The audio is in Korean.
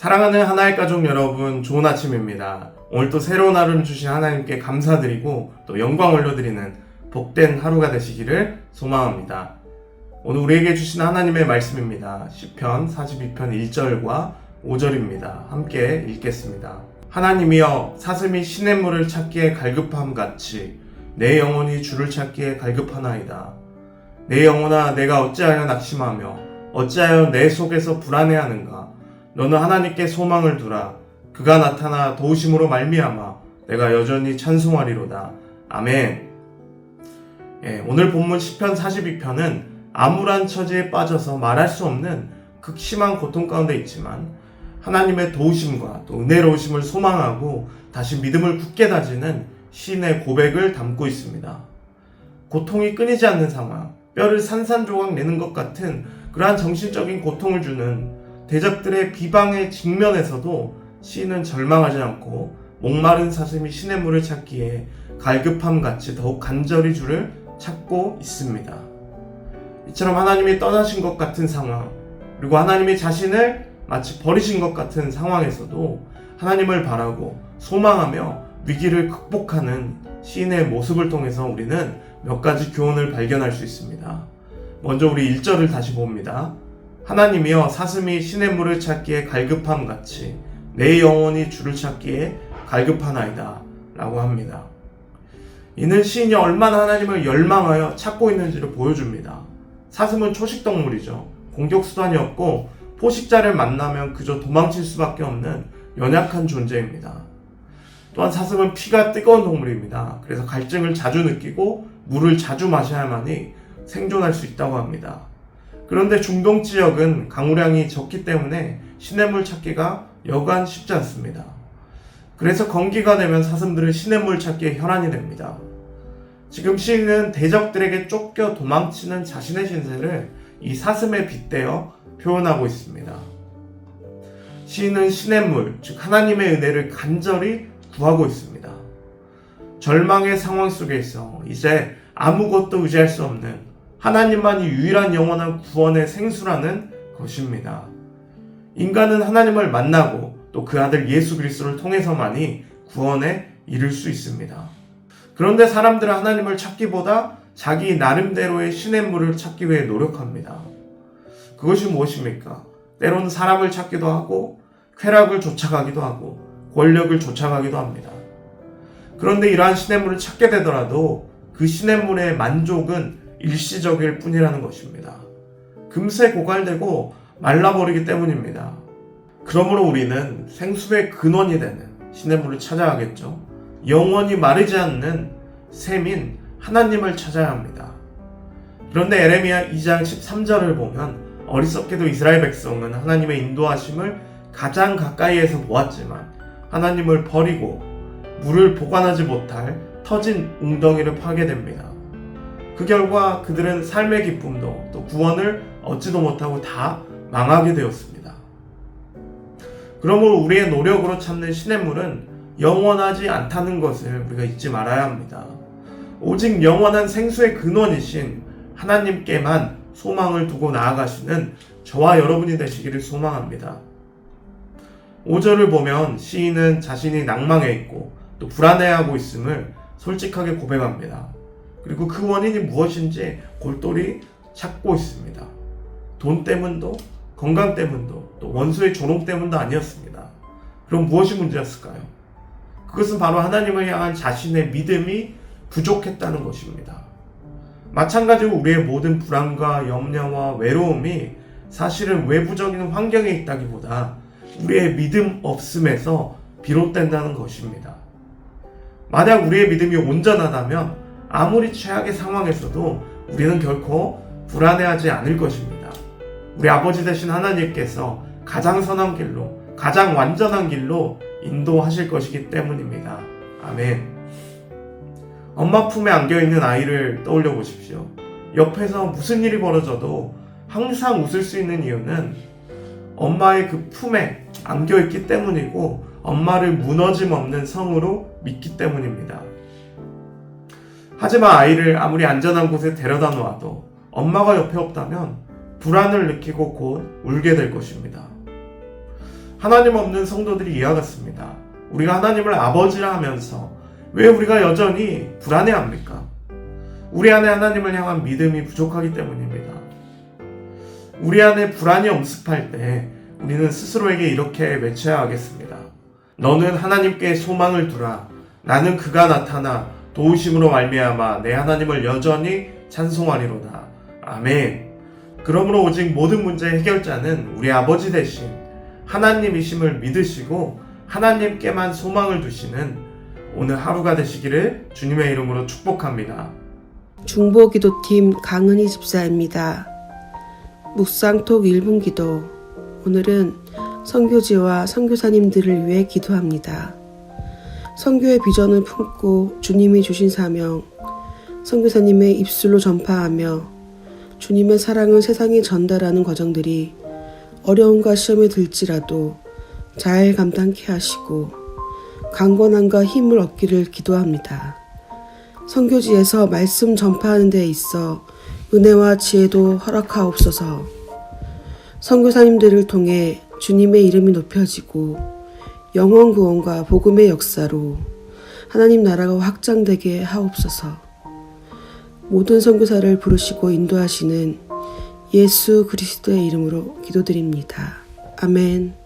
사랑하는 하나의 가족 여러분, 좋은 아침입니다. 오늘 또 새로운 하루를 주신 하나님께 감사드리고 또 영광 올려드리는 복된 하루가 되시기를 소망합니다. 오늘 우리에게 주신 하나님의 말씀입니다. 시편 42편 1절과 5절입니다. 함께 읽겠습니다. 하나님이여, 사슴이 시냇물을 찾기에 갈급함 같이 내 영혼이 주를 찾기에 갈급하나이다. 내 영혼아, 내가 어찌하여 낙심하며 어찌하여 내 속에서 불안해하는가. 너는 하나님께 소망을 두라. 그가 나타나 도우심으로 말미암아 내가 여전히 찬송하리로다. 아멘. 오늘 본문 시편 42편은 암울한 처지에 빠져서 말할 수 없는 극심한 고통 가운데 있지만 하나님의 도우심과 또 은혜로우심을 소망하고 다시 믿음을 굳게 다지는 시인의 고백을 담고 있습니다. 고통이 끊이지 않는 상황, 뼈를 산산조각 내는 것 같은 그러한 정신적인 고통을 주는 대적들의 비방에 직면해서도 시인은 절망하지 않고 목마른 사슴이 시냇물을 찾기에 갈급함 같이 더욱 간절히 주를 찾고 있습니다. 이처럼 하나님이 떠나신 것 같은 상황, 그리고 하나님이 자신을 마치 버리신 것 같은 상황에서도 하나님을 바라고 소망하며 위기를 극복하는 시인의 모습을 통해서 우리는 몇 가지 교훈을 발견할 수 있습니다. 먼저 우리 1절을 다시 봅니다. 하나님이여, 사슴이 시냇물을 찾기에 갈급함 같이 내 영혼이 주를 찾기에 갈급하나이다 라고 합니다. 이는 시인이 얼마나 하나님을 열망하여 찾고 있는지를 보여줍니다. 사슴은 초식동물이죠. 공격수단이 없고 포식자를 만나면 그저 도망칠 수밖에 없는 연약한 존재입니다. 또한 사슴은 피가 뜨거운 동물입니다. 그래서 갈증을 자주 느끼고 물을 자주 마셔야만이 생존할 수 있다고 합니다. 그런데 중동 지역은 강우량이 적기 때문에 시냇물 찾기가 여간 쉽지 않습니다. 그래서 건기가 되면 사슴들은 시냇물 찾기에 혈안이 됩니다. 지금 시인은 대적들에게 쫓겨 도망치는 자신의 신세를 이 사슴에 빗대어 표현하고 있습니다. 시인은 시냇물, 즉 하나님의 은혜를 간절히 구하고 있습니다. 절망의 상황 속에 있어 이제 아무것도 의지할 수 없는 하나님만이 유일한 영원한 구원의 생수라는 것입니다. 인간은 하나님을 만나고 또 그 아들 예수 그리스도를 통해서만이 구원에 이를 수 있습니다. 그런데 사람들은 하나님을 찾기보다 자기 나름대로의 시냇물을 찾기 위해 노력합니다. 그것이 무엇입니까? 때로는 사람을 찾기도 하고 쾌락을 쫓아가기도 하고 권력을 쫓아가기도 합니다. 그런데 이러한 시냇물을 찾게 되더라도 그 시냇물의 만족은 일시적일 뿐이라는 것입니다. 금세 고갈되고 말라버리기 때문입니다. 그러므로 우리는 생수의 근원이 되는 시냇물을 찾아야겠죠. 영원히 마르지 않는 샘인 하나님을 찾아야 합니다. 그런데 에레미야 2장 13절을 보면 어리석게도 이스라엘 백성은 하나님의 인도하심을 가장 가까이에서 보았지만 하나님을 버리고 물을 보관하지 못할 터진 웅덩이를 파게 됩니다. 그 결과 그들은 삶의 기쁨도 또 구원을 얻지도 못하고 다 망하게 되었습니다. 그러므로 우리의 노력으로 찾는 시냇물은 영원하지 않다는 것을 우리가 잊지 말아야 합니다. 오직 영원한 생수의 근원이신 하나님께만 소망을 두고 나아가시는 저와 여러분이 되시기를 소망합니다. 5절을 보면 시인은 자신이 낭망해 있고 또 불안해하고 있음을 솔직하게 고백합니다. 그리고 그 원인이 무엇인지 골똘히 찾고 있습니다. 돈 때문도, 건강 때문도, 또 원수의 조롱 때문도 아니었습니다. 그럼 무엇이 문제였을까요? 그것은 바로 하나님을 향한 자신의 믿음이 부족했다는 것입니다. 마찬가지로 우리의 모든 불안과 염려와 외로움이 사실은 외부적인 환경에 있다기보다 우리의 믿음 없음에서 비롯된다는 것입니다. 만약 우리의 믿음이 온전하다면 아무리 최악의 상황에서도 우리는 결코 불안해하지 않을 것입니다. 우리 아버지 되신 하나님께서 가장 선한 길로, 가장 완전한 길로 인도하실 것이기 때문입니다. 아멘. 엄마 품에 안겨있는 아이를 떠올려 보십시오. 옆에서 무슨 일이 벌어져도 항상 웃을 수 있는 이유는 엄마의 그 품에 안겨있기 때문이고 엄마를 무너짐 없는 성으로 믿기 때문입니다. 하지만 아이를 아무리 안전한 곳에 데려다 놓아도 엄마가 옆에 없다면 불안을 느끼고 곧 울게 될 것입니다. 하나님 없는 성도들이 이와 같습니다. 우리가 하나님을 아버지라 하면서 왜 우리가 여전히 불안해합니까? 우리 안에 하나님을 향한 믿음이 부족하기 때문입니다. 우리 안에 불안이 엄습할 때 우리는 스스로에게 이렇게 외쳐야 하겠습니다. 너는 하나님께 소망을 두라. 나는 그가 나타나 도우심으로 말미암아 내 하나님을 여전히 찬송하리로다. 아멘. 그러므로 오직 모든 문제의 해결자는 우리 아버지 되신 하나님이심을 믿으시고 하나님께만 소망을 두시는 오늘 하루가 되시기를 주님의 이름으로 축복합니다. 중보기도팀 강은희 집사입니다. 묵상톡 1분 기도. 오늘은 선교지와 선교사님들을 위해 기도합니다. 선교의 비전을 품고 주님이 주신 사명, 선교사님의 입술로 전파하며 주님의 사랑을 세상에 전달하는 과정들이 어려움과 시험에 들지라도 잘 감당케 하시고 강건함과 힘을 얻기를 기도합니다. 선교지에서 말씀 전파하는 데 있어 은혜와 지혜도 허락하옵소서. 선교사님들을 통해 주님의 이름이 높여지고 영원 구원과 복음의 역사로 하나님 나라가 확장되게 하옵소서. 모든 선교사를 부르시고 인도하시는 예수 그리스도의 이름으로 기도드립니다. 아멘.